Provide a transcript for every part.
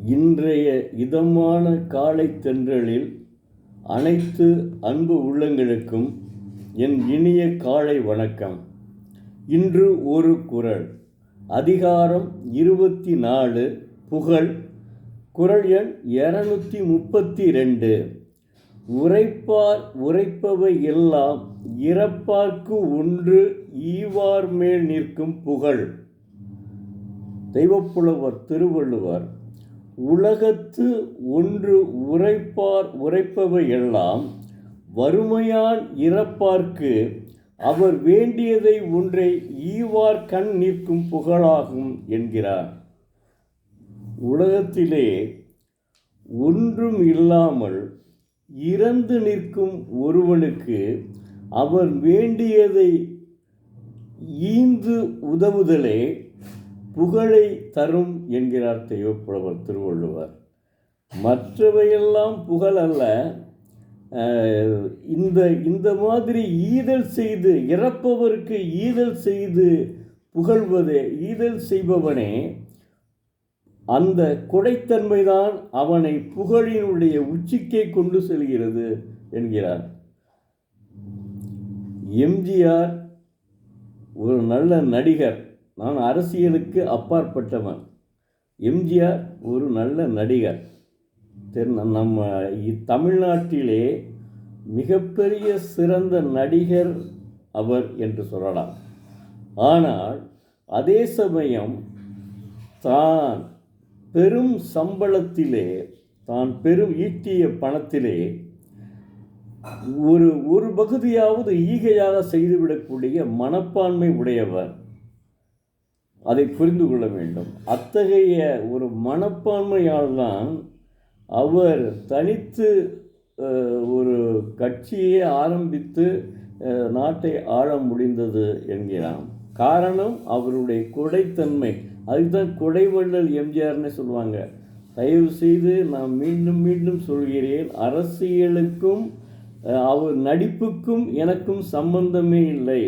இன்றைய இதமான காலை தென்றலில் அனைத்து அன்பு உள்ளங்களுக்கும் என் இனிய காலை வணக்கம். இன்று ஒரு குறள், அதிகாரம் 24, புகழ், குறள் எண் 232. உரைப்பார் உரைப்பவை எல்லாம் இறப்பார்க்கு ஒன்று ஈவார் மேல் நிற்கும் புகழ். தெய்வப்புலவர் திருவள்ளுவர், உலகத்து ஒன்று உரைப்பார் உரைப்பவை எல்லாம் வறுமையால் இறப்பார்க்கு அவர் வேண்டியதை ஒன்றை ஈவார் கண் நிற்கும் புகழாகும் என்கிறார். உலகத்திலே ஒன்றும் இல்லாமல் இறந்து நிற்கும் ஒருவனுக்கு அவர் வேண்டியதை ஈந்து உதவுதலே புகழை தரும் என்கிறார் தெய்வப்புலவர் திருவள்ளுவர். மற்றவையெல்லாம் புகழ் அல்ல. இந்த மாதிரி ஈதல் செய்து இறப்பவருக்கு ஈதல் செய்து புகழ்வதே, ஈதல் செய்பவனே அந்த கொடைத்தன்மைதான் அவனை புகழினுடைய உச்சிக்கே கொண்டு செல்கிறது என்கிறார். எம்ஜிஆர் ஒரு நல்ல நடிகர். நான் அரசியலுக்கு அப்பாற்பட்டவன். எம்ஜிஆர் ஒரு நல்ல நடிகர். நம்ம தமிழ்நாட்டிலே மிகப்பெரிய சிறந்த நடிகர் அவர் என்று சொல்லலாம். ஆனால் அதே சமயம் தான் பெரும் சம்பளத்திலே, தான் பெரும் ஈட்டிய பணத்திலே ஒரு பகுதியாவது ஈகையாக செய்துவிடக்கூடிய மனப்பான்மை உடையவர். அதை புரிந்து கொள்ள வேண்டும். அத்தகைய ஒரு மனப்பான்மையால் தான் அவர் தனித்து ஒரு கட்சியை ஆரம்பித்து நாட்டை ஆள முடிந்தது என்கிறான். காரணம் அவருடைய கொடைத்தன்மை. அதுதான் கொடைவள்ளல் எம்ஜிஆர்னு சொல்லுவாங்க. தயவு செய்து நான் மீண்டும் மீண்டும் சொல்கிறேன், அரசியலுக்கும் அவர் நடிப்புக்கும் எனக்கும் சம்பந்தமே இல்லை.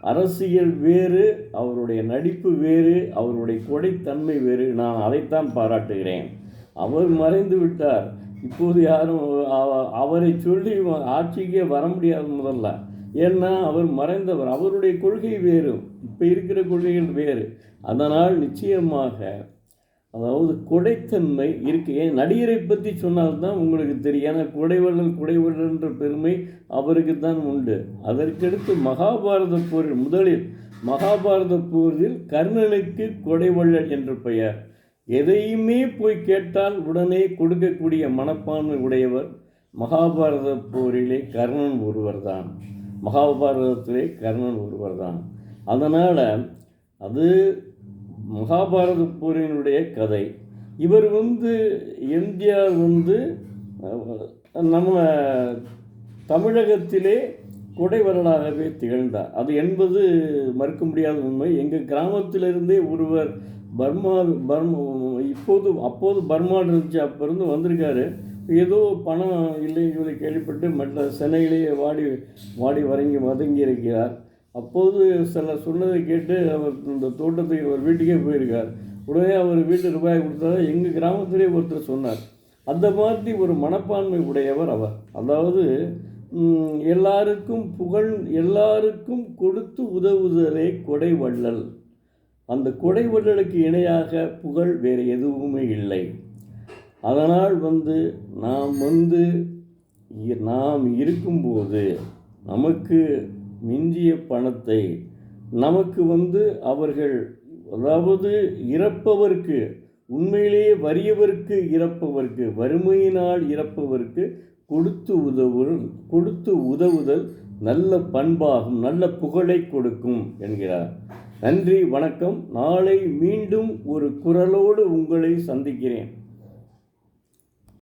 அரசியல் வேறு, அவருடைய நடிப்பு வேறு, அவருடைய கொடைத்தன்மை வேறு. நான் அதைத்தான் பாராட்டுகிறேன். அவர் மறைந்து விட்டார். இப்போது யாரும் அவரை சொல்லி ஆட்சிக்கே வர முடியாது முதல்ல. ஏன்னா அவர் மறைந்தவர். அவருடைய கொள்கை வேறு, இப்போ இருக்கிற கொள்கைகள் வேறு. அதனால் நிச்சயமாக அதாவது கொடைத்தன்மை இருக்கு. ஏன் நடிகரை பற்றி சொன்னால்தான் உங்களுக்கு தெரியும். ஏன்னா குடைவள்ளல் என்ற பெருமை அவருக்கு தான் உண்டு. அதற்கடுத்து மகாபாரத போரில், முதலில் மகாபாரத போரில் கர்ணனுக்கு கொடைவள்ளல் என்ற பெயர். எதையுமே போய் கேட்டால் உடனே கொடுக்கக்கூடிய மனப்பான்மை உடையவர் மகாபாரத போரிலே கர்ணன் ஒருவர் தான். மகாபாரதத்திலே கர்ணன் ஒருவர் தான். அதனால் அது மகாபாரத போரினுடைய கதை. இவர் எம்ஜிஆர் நம்ம தமிழகத்திலே கொடைவள்ளலாகவே திகழ்ந்தார். அது என்பது மறுக்க முடியாத உண்மை. எங்கள் கிராமத்திலிருந்தே ஒருவர் அப்போது பர்மா இருந்துச்சு, அப்போ இருந்து வந்திருக்காரு. ஏதோ பணம் இல்லைன்னு சொல்லி கேள்விப்பட்டு மற்ற சென்னையிலேயே வாடி வதங்கி இருக்கிறார். அப்போது சிலர் சொன்னதை கேட்டு அவர் இந்த தோட்டத்துக்கு ஒரு வீட்டுக்கே போயிருக்கார். உடனே அவர் வீட்டு ரூபாய் கொடுத்ததை எங்கள் கிராமத்திலே ஒருத்தர் சொன்னார். அந்த மாதிரி ஒரு மனப்பான்மை உடையவர் அவர். அதாவது எல்லாருக்கும் புகழ், எல்லாருக்கும் கொடுத்து உதவுதலே கொடைவள்ளல். அந்த கொடைவள்ளலுக்கு இணையாக புகழ் வேறு எதுவுமே இல்லை. அதனால் நாம் இருக்கும்போது நமக்கு மிஞ்சிய பணத்தை நமக்கு அவர்கள், அதாவது இறப்பவர்க்கு, உண்மையிலேயே வறியவர்க்கு இறப்பவர்க்கு, வறுமையினால் இறப்பவர்க்கு கொடுத்து உதவுதல் நல்ல பண்பாகும், நல்ல புகழை கொடுக்கும் என்கிறார். நன்றி, வணக்கம். நாளை மீண்டும் ஒரு குறளோடு உங்களை சந்திக்கிறேன்.